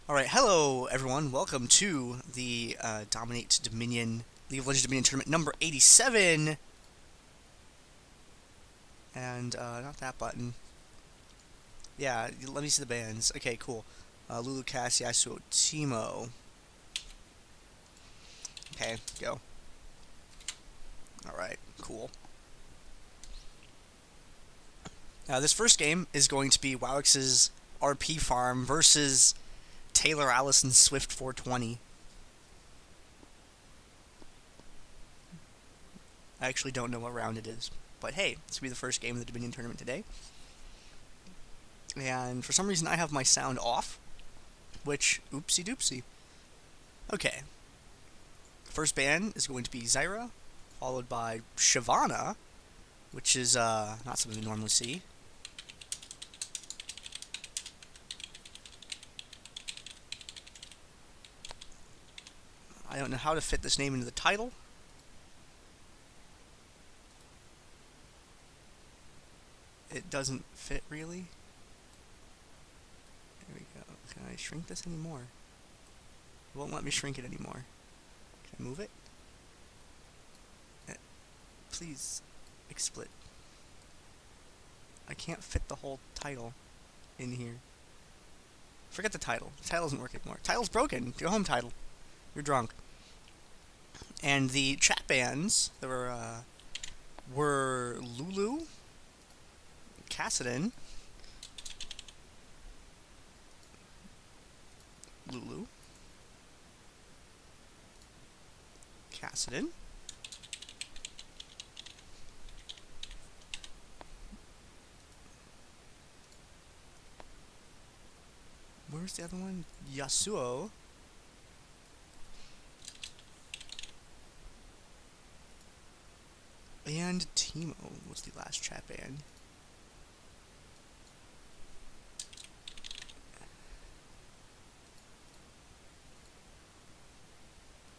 Alright, hello everyone. Welcome to the Dominate Dominion, League of Legends Dominion Tournament number 87. And, not that button. Yeah, let me see the bands. Okay, cool. Lulu, Yasuo, Teemo. Okay, go. Alright, cool. Now, this first game is going to be Wawix's RP farm versus TAYLOSALISONSWIFT420. I actually don't know what round it is. But hey, this will be the first game of the Dominion Tournament today. And for some reason I have my sound off, which, oopsie doopsie. Okay. First ban is going to be Zyra, followed by Shyvana, which is not something we normally see. I don't know how to fit this name into the title. It doesn't fit really. There we go. Can I shrink this anymore? It won't let me shrink it anymore. Can I move it? Please, XSplit. I can't fit the whole title in here. Forget the title. The title doesn't work anymore. Title's broken. Go home, title. You're drunk. And the chat bands that were Lulu, Kassadin, Lulu, Kassadin, where's the other one? Yasuo, and Teemo was the last chat band.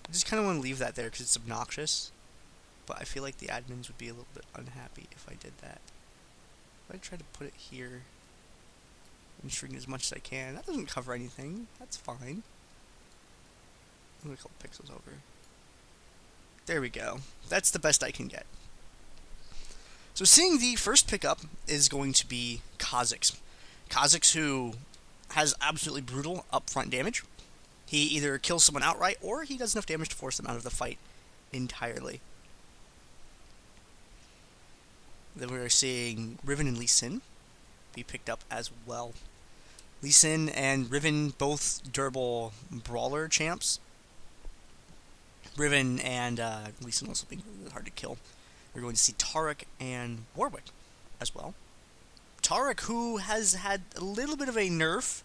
I just kind of want to leave that there because it's obnoxious, but I feel like the admins would be a little bit unhappy if I did that. If I try to put it here and shrink it as much as I can, that doesn't cover anything. That's fine. I'm going to couple pixels over. There we go. That's the best I can get. So seeing the first pickup is going to be Kha'Zix. Kha'Zix, who has absolutely brutal upfront damage. He either kills someone outright, or he does enough damage to force them out of the fight entirely. Then we're seeing Riven and Lee Sin be picked up as well. Lee Sin and Riven, both durable brawler champs. Riven and Lee Sin also being really hard to kill. We're going to see Taric and Warwick as well. Taric, who has had a little bit of a nerf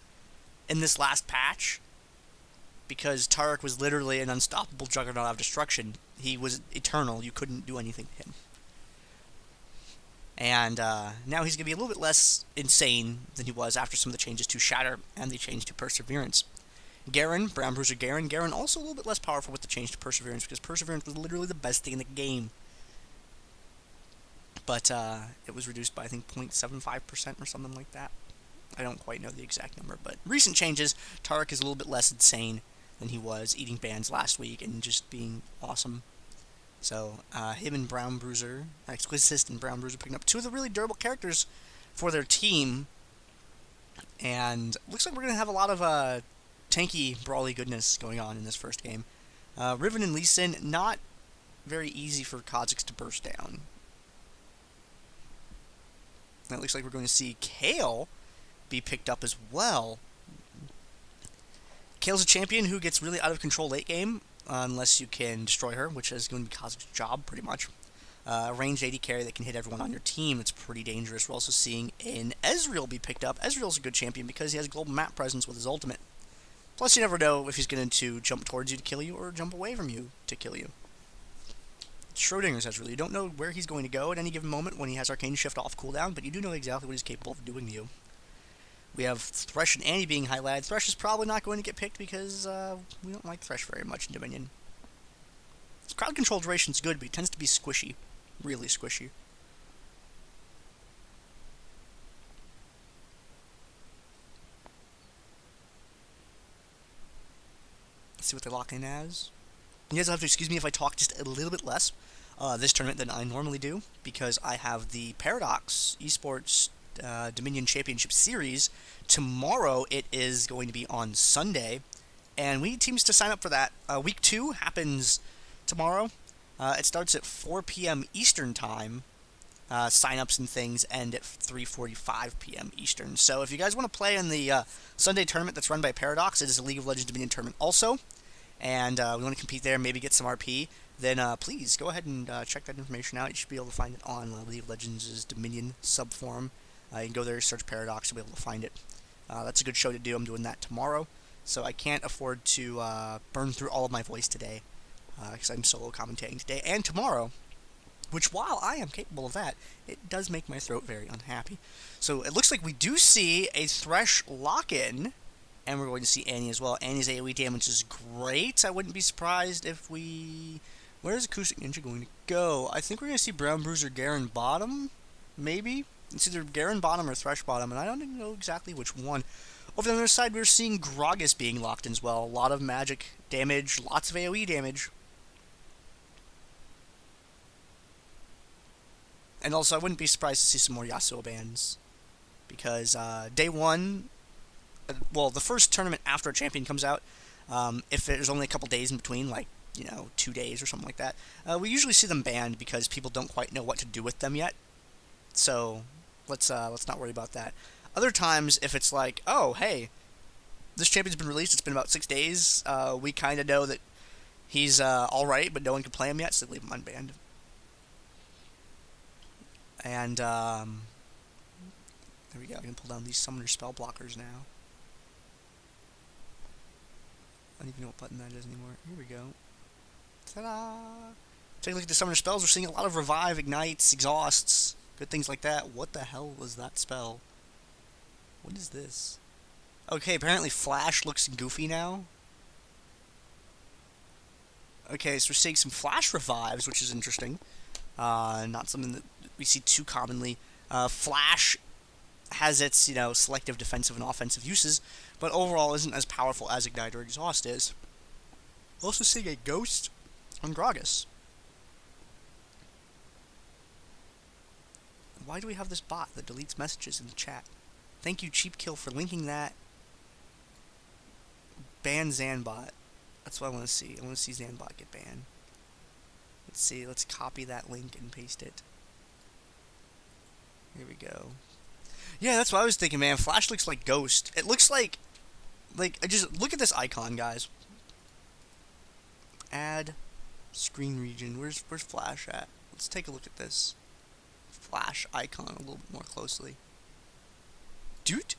in this last patch, because Taric was literally an unstoppable juggernaut of destruction. He was eternal. You couldn't do anything to him. And now he's going to be a little bit less insane than he was after some of the changes to Shatter and the change to Perseverance. Garen, Brown Bruiser Garen. Garen also a little bit less powerful with the change to Perseverance, because Perseverance was literally the best thing in the game. But it was reduced by, I think, 0.75% or something like that. I don't quite know the exact number, but recent changes, Taric is a little bit less insane than he was, eating bans last week and just being awesome. So, him and Brown Bruiser, Kha'Zix and Brown Bruiser, picking up two of the really durable characters for their team. And looks like we're going to have a lot of tanky, brawly goodness going on in this first game. Riven and Lee Sin, not very easy for Kha'Zix to burst down. And it looks like we're going to see Kayle be picked up as well. Kayle's a champion who gets really out of control late game, unless you can destroy her, which is going to be Kha'Zix's job, pretty much. Ranged AD carry that can hit everyone on your team. It's pretty dangerous. We're also seeing an Ezreal be picked up. Ezreal's a good champion because he has global map presence with his ultimate. Plus, you never know if he's going to jump towards you to kill you or jump away from you to kill you. Schrodinger's Ezreal. You don't know where he's going to go at any given moment when he has Arcane Shift off cooldown, but you do know exactly what he's capable of doing to you. We have Thresh+Annie being highlighted. Thresh is probably not going to get picked because we don't like Thresh very much in Dominion. His crowd control duration is good, but he tends to be squishy. Really squishy. Let's see what they lock in as. You guys will have to excuse me if I talk just a little bit less this tournament than I normally do, because I have the Paradox Esports Dominion Championship Series. Tomorrow it is going to be on Sunday, and we need teams to sign up for that. Week 2 happens tomorrow. It starts at 4 p.m. Eastern Time. Sign-ups and things end at 3:45 p.m. Eastern. So if you guys want to play in the Sunday tournament that's run by Paradox, it is a League of Legends Dominion tournament also, and we want to compete there, maybe get some RP, then please go ahead and check that information out. You should be able to find it on League of Legends' Dominion subforum. You can go there, search Paradox, you'll be able to find it. That's a good show to do. I'm doing that tomorrow, so I can't afford to burn through all of my voice today, because I'm solo commentating today and tomorrow, which, while I am capable of that, it does make my throat very unhappy. So it looks like we do see a Thresh lock-in, and we're going to see Annie as well. Annie's AoE damage is great. I wouldn't be surprised if we... Where's Acoustic Ninja going to go? I think we're going to see Brown Bruiser Garen bottom, maybe? It's either Garen bottom or Thresh bottom, and I don't even know exactly which one. Over on the other side, we're seeing Gragas being locked in as well. A lot of magic damage, lots of AoE damage. And also, I wouldn't be surprised to see some more Yasuo bans, because day one, well, the first tournament after a champion comes out, if there's only a couple days in between, like, 2 days or something like that, we usually see them banned because people don't quite know what to do with them yet. So let's not worry about that. Other times, if it's like, oh, hey, this champion's been released, it's been about 6 days, we kind of know that he's alright, but no one can play him yet, so leave him unbanned. And, there we go. I can pull down these summoner spell blockers now. I don't even know what button that is anymore. Here we go. Ta-da! Take a look at the summoner spells. We're seeing a lot of revive, ignites, exhausts, good things like that. What the hell was that spell? What is this? Okay, apparently Flash looks goofy now. Okay, so we're seeing some Flash revives, which is interesting. Not something that we see too commonly. Flash has its, selective defensive and offensive uses, but overall isn't as powerful as Ignite or Exhaust is. Also seeing a Ghost on Gragas. Why do we have this bot that deletes messages in the chat? Thank you, Cheap Kill, for linking that. Ban Zanbot. That's what I want to see. I want to see Zanbot get banned. Let's see, let's copy that link and paste it. Here we go. Yeah, that's what I was thinking, man. Flash looks like Ghost. It looks like just look at this icon, guys. Add screen region. Where's Flash at? Let's take a look at this Flash icon a little bit more closely. Dude,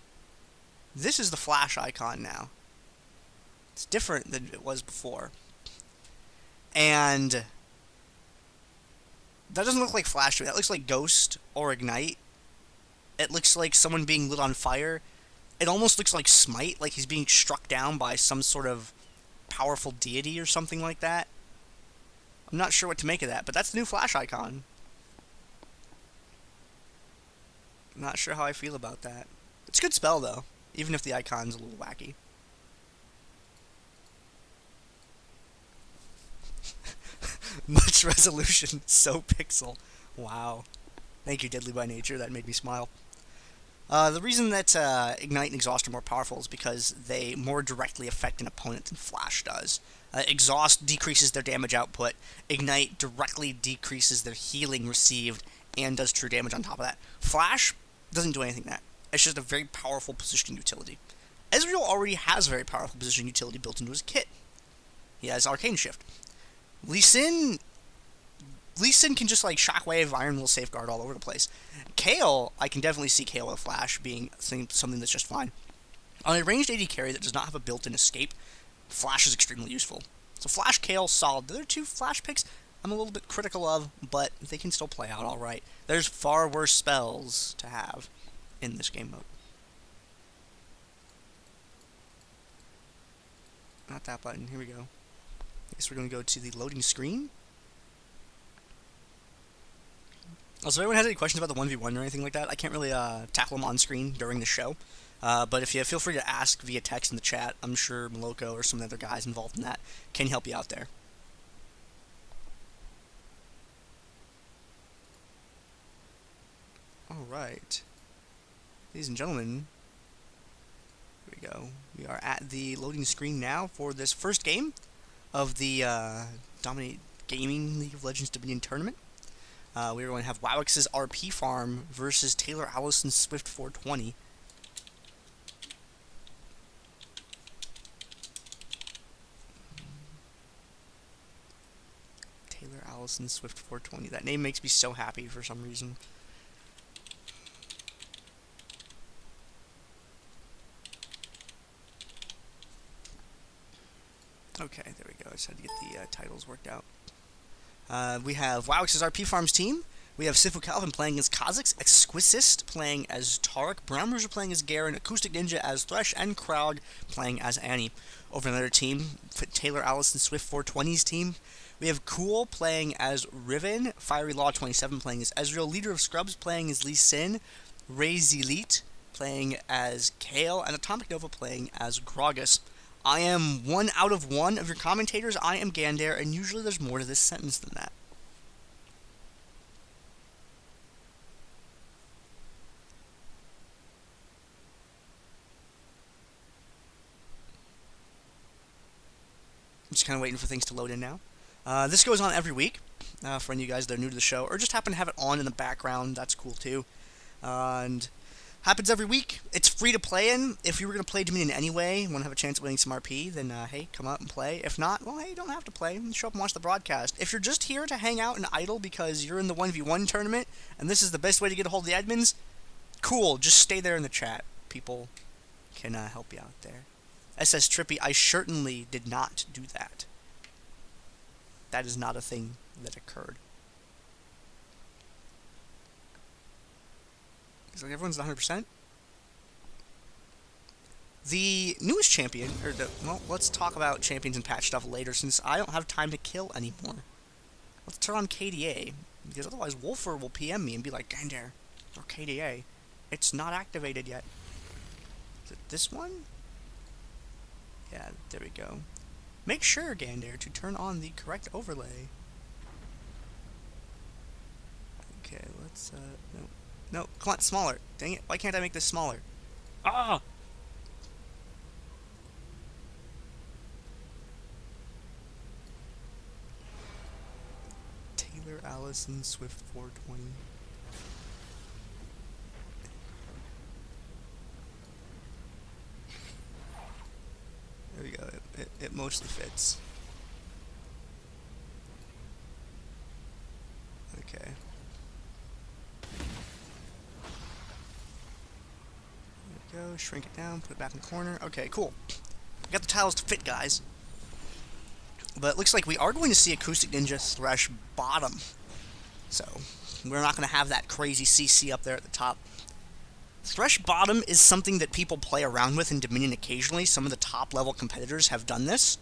this is the Flash icon now. It's different than it was before. And that doesn't look like Flash to me. That looks like Ghost or Ignite. It looks like someone being lit on fire. It almost looks like Smite, like he's being struck down by some sort of powerful deity or something like that. I'm not sure what to make of that, but that's the new Flash icon. I'm not sure how I feel about that. It's a good spell, though, even if the icon's a little wacky. Much resolution, so pixel. Wow. Thank you, Deadly by Nature. That made me smile. The reason that Ignite and Exhaust are more powerful is because they more directly affect an opponent than Flash does. Exhaust decreases their damage output. Ignite directly decreases their healing received and does true damage on top of that. Flash doesn't do anything like that. It's just a very powerful positioning utility. Ezreal already has a very powerful positioning utility built into his kit. He has Arcane Shift. Lee Sin can just like Shockwave, Iron Will, Safeguard all over the place. Kayle, I can definitely see Kayle with Flash being something that's just fine. On a ranged AD carry that does not have a built-in escape, Flash is extremely useful. So Flash, Kayle, solid. The other two Flash picks I'm a little bit critical of, but they can still play out alright. There's far worse spells to have in this game mode. Not that button. Here we go. I guess we're going to go to the loading screen. Also, if anyone has any questions about the 1v1 or anything like that, I can't really tackle them on screen during the show. But if you feel free to ask via text in the chat, I'm sure Maloko or some of the other guys involved in that can help you out there. Alright. Ladies and gentlemen, here we go. We are at the loading screen now for this first game of the Dominate Gaming League of Legends Dominion tournament. We are going to have Wawix's RP farm versus TAYLOSALISONSWIFT420. TAYLOSALISONSWIFT420. That name makes me so happy for some reason. Okay, there we go. I just had to get the titles worked out. We have Wawix's RP Farms team. We have Sifu Calvin playing as Kha'Zix, Exquisite playing as Taric, Brown Rouge playing as Garen, Acoustic Ninja as Thresh, and Crowd playing as Annie. Over another team, TAYLOSALISONSWIFT420's team, we have Cool playing as Riven, Fiery Law 27 playing as Ezreal, Leader of Scrubs playing as Lee Sin, Ro16 playing as Kayle, and Atomic Nova playing as Gragas. I am 1 out of 1 of your commentators. I am Gandair, and usually there's more to this sentence than that. I'm just kind of waiting for things to load in now. This goes on every week. For any of you guys that are new to the show, or just happen to have it on in the background, that's cool too. And happens every week. It's free to play in. If you were going to play Dominion anyway, want to have a chance at winning some RP, then hey, come out and play. If not, well, hey, you don't have to play. Show up and watch the broadcast. If you're just here to hang out and idle because you're in the 1v1 tournament, and this is the best way to get a hold of the admins, cool, just stay there in the chat. People can help you out there. SS Trippy, I certainly did not do that. That is not a thing that occurred. It's like everyone's 100%. The newest champion, well, let's talk about champions and patch stuff later, since I don't have time to kill anymore. Let's turn on KDA, because otherwise Wolfer will PM me and be like, Gandair, or KDA, it's not activated yet. Is it this one? Yeah, there we go. Make sure, Gandair, to turn on the correct overlay. Okay, let's, no. No, come on, smaller. Dang it, why can't I make this smaller? Ah! TAYLOSALISONSWIFT420. There we go, it mostly fits. Okay. Go, shrink it down, put it back in the corner. Okay, cool. Got the tiles to fit, guys. But it looks like we are going to see Acoustic Ninja Thresh bottom. So, we're not going to have that crazy CC up there at the top. Thresh bottom is something that people play around with in Dominion occasionally. Some of the top-level competitors have done this.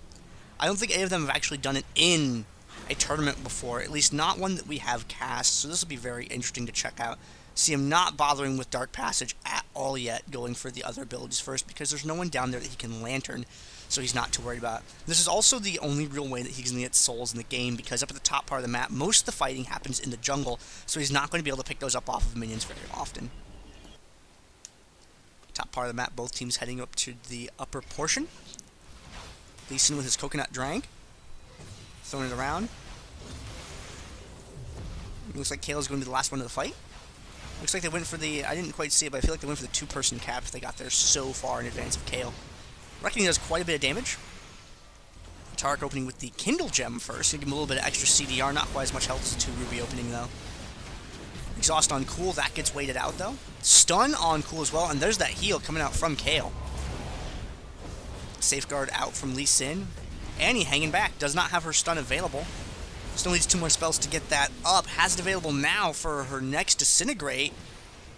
I don't think any of them have actually done it in a tournament before, at least not one that we have cast, so this will be very interesting to check out. See him not bothering with Dark Passage at all yet, going for the other abilities first, because there's no one down there that he can Lantern, so he's not too worried about it. This is also the only real way that he's going to get souls in the game, because up at the top part of the map, most of the fighting happens in the jungle, so he's not going to be able to pick those up off of minions very often. Top part of the map, both teams heading up to the upper portion. Lee Sin with his Coconut Drag, throwing it around. It looks like Kayle's going to be the last one of the fight. Looks like they went for the, I didn't quite see it, but I feel like they went for the two-person cap if they got there so far in advance of Kayle. Reckoning does quite a bit of damage. Taric opening with the Kindle Gem first. Give him a little bit of extra CDR, not quite as much health as the 2 Ruby opening, though. Exhaust on Cool, that gets weighted out, though. Stun on Cool as well, and there's that heal coming out from Kayle. Safeguard out from Lee Sin. Annie hanging back, does not have her stun available. Still needs 2 more spells to get that up. Has it available now for her next Disintegrate.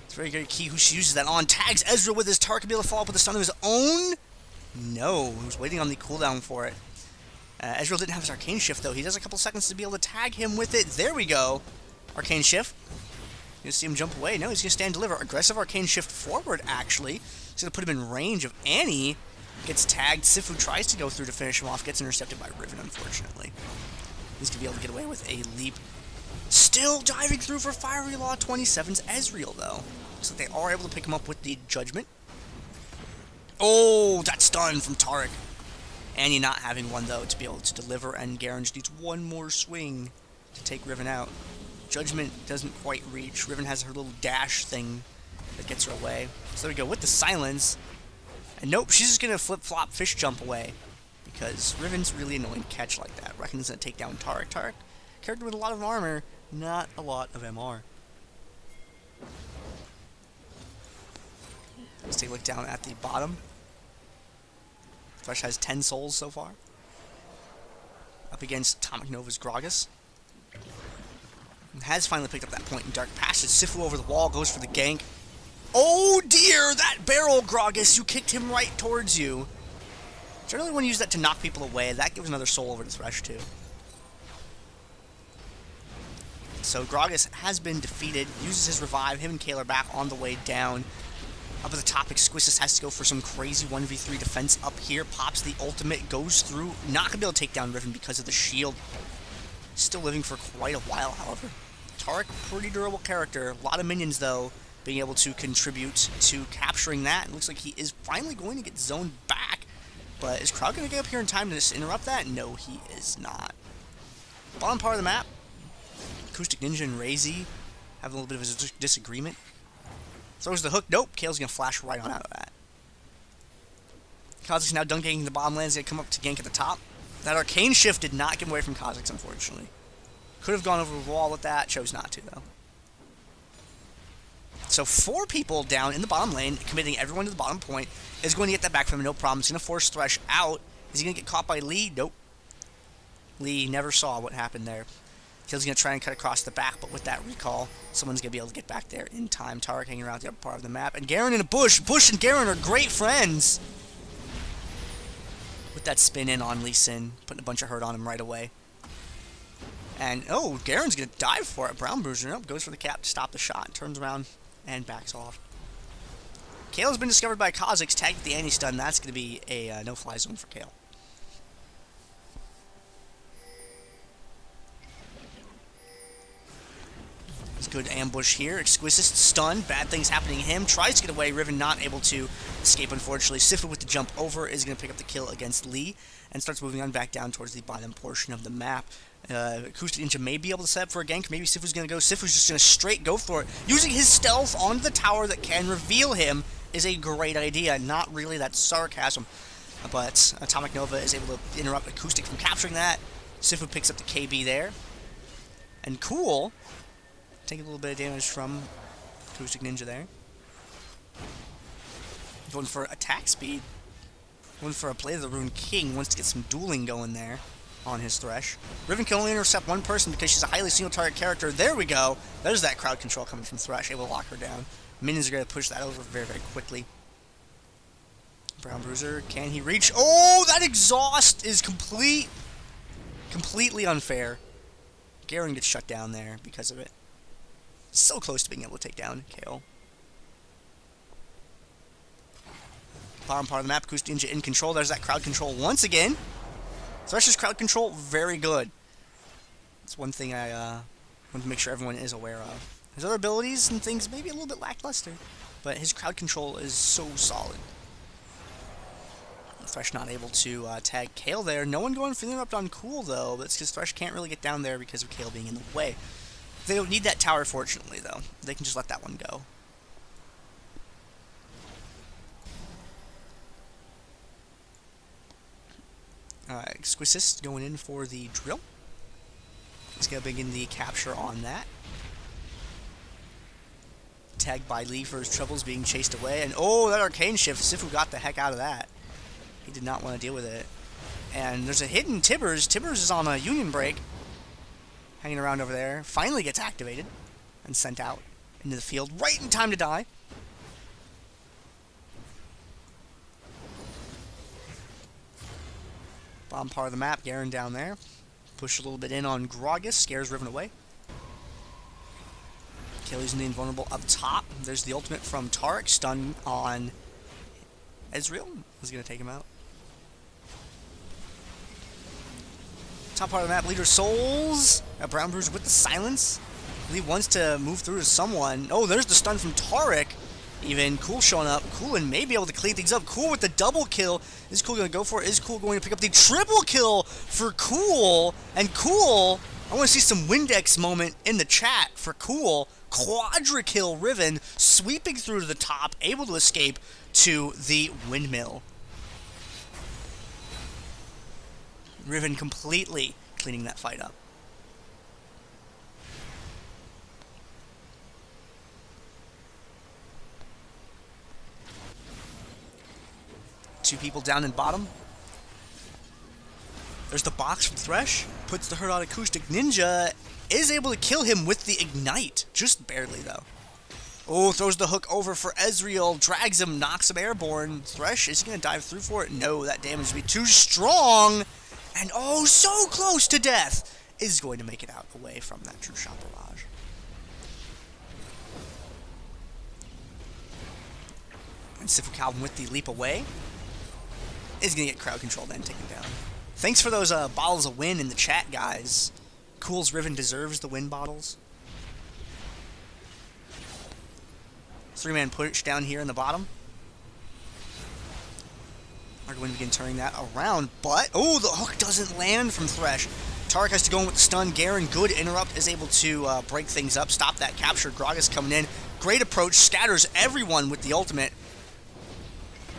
It's very, very key who she uses that on. Tags Ezreal with his Taric to be able to follow up with a stun of his own. No, he was waiting on the cooldown for it. Ezreal didn't have his Arcane Shift, though. He does a couple seconds to be able to tag him with it. There we go. Arcane Shift. You see him jump away. No, he's going to stand and deliver. Aggressive arcane shift forward, actually. He's going to put him in range of Annie. Gets tagged. Sifu tries to go through to finish him off. Gets intercepted by Riven, unfortunately. He's going to be able to get away with a leap. Still diving through for Fiery Law 27's Ezreal, though. So they are able to pick him up with the Judgment. Oh, that stun from Taric. Annie not having one, though, to be able to deliver, and Garen just needs one more swing to take Riven out. Judgment doesn't quite reach. Riven has her little dash thing that gets her away. So there we go, with the silence. And nope, she's just going to flip-flop fish jump away, because Riven's really annoying to catch like that. Reckon's going to take down Taric. Taric, character with a lot of armor, not a lot of MR. Let's take a look down at the bottom. Thresh has 10 souls so far. Up against Atomic Nova's Gragas. Has finally picked up that point in Dark Passage. Sifu over the wall, goes for the gank. Oh dear, that barrel, Gragas! You kicked him right towards you. Generally want to use that to knock people away. That gives another soul over to Thresh too. So Gragas has been defeated. Uses his revive. Him and Kayle are back on the way down. Up at the top, Exquisite has to go for some crazy 1v3 defense up here. Pops the ultimate, goes through. Not going to be able to take down Riven because of the shield. Still living for quite a while, however. Taric, pretty durable character. A lot of minions, though, being able to contribute to capturing that. It looks like he is finally going to get zoned back. But is Crowd going to get up here in time to just interrupt that? No, he is not. Bottom part of the map, Acoustic Ninja and Razy have a little bit of a disagreement. Throws the hook. Nope. Kayle's going to flash right on out of that. Kha'Zix now dunking the bottom lane. He's going to come up to gank at the top. That arcane shift did not get away from Kha'Zix, unfortunately. Could have gone over the wall with that. Chose not to, though. So 4 people down in the bottom lane, committing everyone to the bottom point, is going to get that back from him. No problem. He's going to force Thresh out. Is he going to get caught by Lee? Nope. Lee never saw what happened there. Kill's going to try and cut across the back, but with that recall, someone's going to be able to get back there in time. Taric hanging around the upper part of the map. And Garen in a bush. Bush and Garen are great friends. With that spin in on Lee Sin, putting a bunch of hurt on him right away. And, oh, Garen's going to dive for it. Brown Bruiser, nope, goes for the cap to stop the shot. Turns around and backs off. Kayle's been discovered by Kha'Zix, tagged with the anti-stun. That's going to be a no-fly zone for Kayle. Good ambush here. Exquisite stun. Bad things happening to him. Tries to get away. Riven not able to escape, unfortunately. Sifu with the jump over is going to pick up the kill against Lee and starts moving on back down towards the bottom portion of the map. Acoustic Ninja may be able to set up for a gank. Maybe Sifu's going to go. Sifu's just going to straight go for it. Using his stealth onto the tower that can reveal him is a great idea. Not really, that's sarcasm. But Atomic Nova is able to interrupt Acoustic from capturing that. Sifu picks up the KB there. And cool. Taking a little bit of damage from Acoustic Ninja there. Going for attack speed. Going for a Blade of the Rune King. Wants to get some dueling going there on his Thresh. Riven can only intercept one person because she's a highly single target character. There we go. There's that crowd control coming from Thresh. Able to lock her down. Minions are going to push that over very, very quickly. Brown Bruiser. Can he reach? Oh, that exhaust is completely unfair. Garen gets shut down there because of it. So close to being able to take down Kayle. Bottom part of the map, Acoustic Ninja in control. There's that crowd control once again. Thresh's crowd control, very good. That's one thing I want to make sure everyone is aware of. His other abilities and things maybe a little bit lackluster, but his crowd control is so solid. Thresh not able to tag Kayle there. No one going for the interrupt on Cool, though. That's because Thresh can't really get down there because of Kayle being in the way. They don't need that tower, fortunately, though. They can just let that one go. Exquisite going in for the drill. He's going to begin the capture on that. Tagged by Lee for his troubles, being chased away. And oh, that arcane shift. Sifu got the heck out of that. He did not want to deal with it. And there's a hidden Tibbers. Tibbers is on a union break. Hanging around over there, finally gets activated and sent out into the field right in time to die. Bottom part of the map, Garen down there. Push a little bit in on Gragas, scares Riven away. Kayle using the invulnerable up top. There's the ultimate from Taric, stun on Ezreal. Is going to take him out. Top part of the map, Leader Souls. Brown Bruiser with the silence. Lee wants to move through to someone. Oh, there's the stun from Taric. Even Cool showing up. Cool and maybe able to clean things up. Cool with the double kill. Is Cool going to go for it? Is Cool going to pick up the triple kill for Cool? And Cool, I want to see some Windex moment in the chat for Cool. Quadra kill Riven, sweeping through to the top, able to escape to the windmill. Riven completely cleaning that fight up. Two people down in bottom. There's the box from Thresh. Puts the hurt on Acoustic Ninja. Is able to kill him with the Ignite. Just barely, though. Oh, throws the hook over for Ezreal. Drags him, knocks him airborne. Thresh, is he going to dive through for it? No, that damage would be too strong. And oh, so close to death. Is going to make it out away from that True Shot Barrage. And Sifo with the leap away. Is going to get crowd controlled and taken down. Thanks for those bottles of win in the chat, guys. Cool's Riven deserves the win bottles. 3-man push down here in the bottom. Are going to begin turning that around, but oh, the hook doesn't land from Thresh. Taric has to go in with the stun. Garen, good interrupt, is able to break things up, stop that capture. Gragas coming in. Great approach, scatters everyone with the ultimate.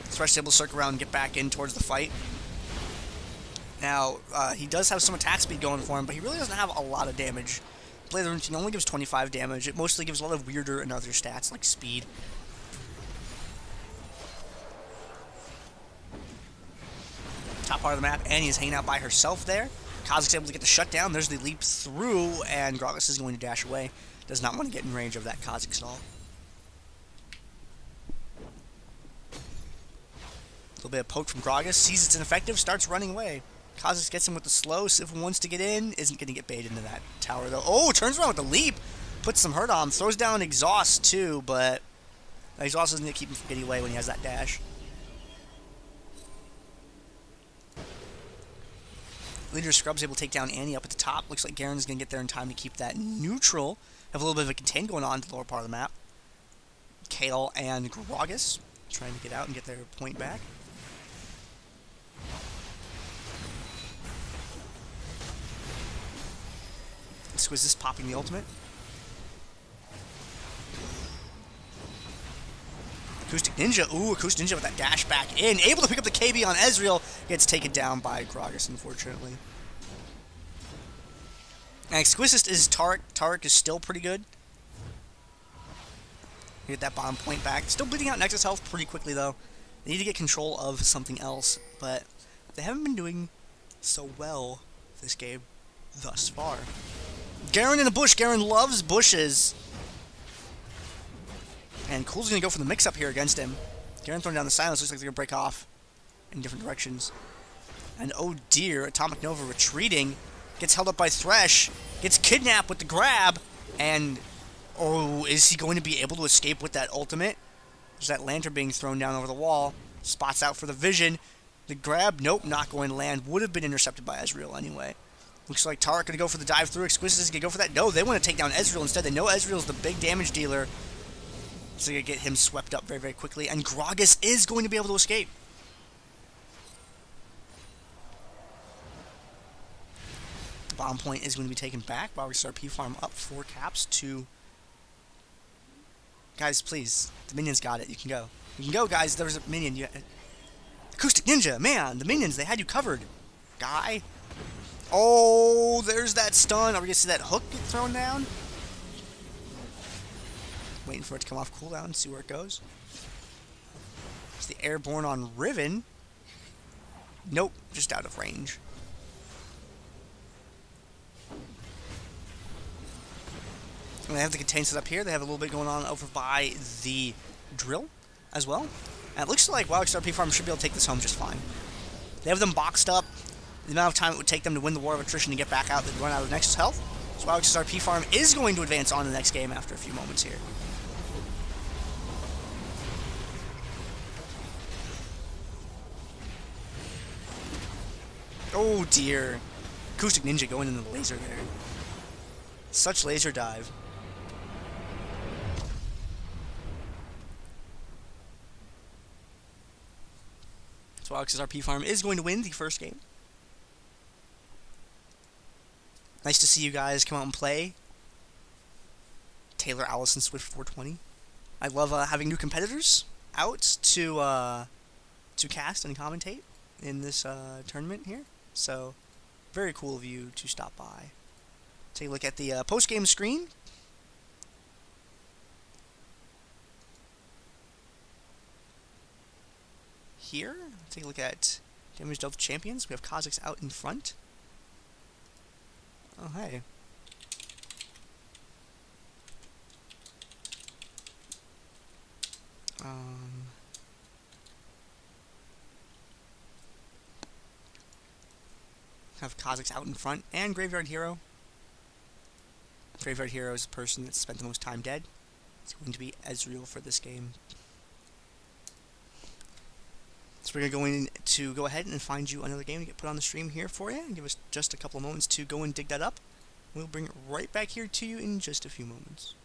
Thresh is able to circle around and get back in towards the fight. Now, he does have some attack speed going for him, but he really doesn't have a lot of damage. Blade of the Routine only gives 25 damage. It mostly gives a lot of weirder and other stats, like speed. Top part of the map, Annie is hanging out by herself there. Kha'Zix able to get the shutdown. There's the leap through, and Gragas is going to dash away. Does not want to get in range of that Kha'Zix at all. A little bit of poke from Gragas, sees it's ineffective, starts running away. Kha'Zix gets him with the slow. Sif wants to get in, isn't going to get baited into that tower though. Oh, turns around with the leap, puts some hurt on him, throws down exhaust too, but exhaust isn't going to keep him from getting away when he has that dash. Leader Scrub's able to take down Annie up at the top. Looks like Garen's going to get there in time to keep that neutral. Have a little bit of a contain going on to the lower part of the map. Kayle and Gragas trying to get out and get their point back. Exquisite popping the ultimate. Acoustic Ninja. Ooh, Acoustic Ninja with that dash back in. Able to pick up the KB on Ezreal. Gets taken down by Gragas, unfortunately. And Exquisite is Taric. Taric is still pretty good. Get that bottom point back. Still bleeding out Nexus health pretty quickly, though. They need to get control of something else, but they haven't been doing so well this game thus far. Garen in a bush. Garen loves bushes. And Cool's going to go for the mix-up here against him. Garen throwing down the silence. Looks like they're going to break off in different directions. And oh dear, Atomic Nova retreating. Gets held up by Thresh. Gets kidnapped with the grab. And oh, is he going to be able to escape with that ultimate? There's that lantern being thrown down over the wall. Spots out for the vision. The grab, nope, not going to land. Would have been intercepted by Ezreal anyway. Looks like Taric going to go for the dive through. Exquisite is going to go for that. No, they want to take down Ezreal instead. They know Ezreal's the big damage dealer. So they're going to get him swept up very, very quickly. And Gragas is going to be able to escape. The bottom point is going to be taken back. Wawix RP farm up 4 caps to... Guys, please. The minions got it. You can go. You can go, guys. There's a minion. Acoustic Ninja. Man, the minions, they had you covered. Guy. Oh, there's that stun. Are we going to see that hook get thrown down? Waiting for it to come off cooldown and see where it goes. It's the airborne on Riven. Nope, just out of range. And they have the contain set up here. They have a little bit going on over by the drill as well. And it looks like Wawix RP Farm should be able to take this home just fine. They have them boxed up. The amount of time it would take them to win the War of Attrition to get back out, they'd run out of Nexus health. So Wawix's RP farm is going to advance on the next game after a few moments here. Oh dear. Acoustic Ninja going into the laser there. Such laser dive. So Wawix's RP farm is going to win the first game. Nice to see you guys come out and play. TAYLOSALISONSWIFT420. I love having new competitors out to cast and commentate in this tournament here. So, very cool of you to stop by. Take a look at the post-game screen. Here, take a look at Damage Dealt Champions. We have Kha'Zix out in front. Oh, hey. Have Kha'Zix out in front, and Graveyard Hero. Graveyard Hero is the person that spent the most time dead. It's going to be Ezreal for this game. So we're going to go ahead and find you another game to get put on the stream here for you, and give us just a couple of moments to go and dig that up. We'll bring it right back here to you in just a few moments.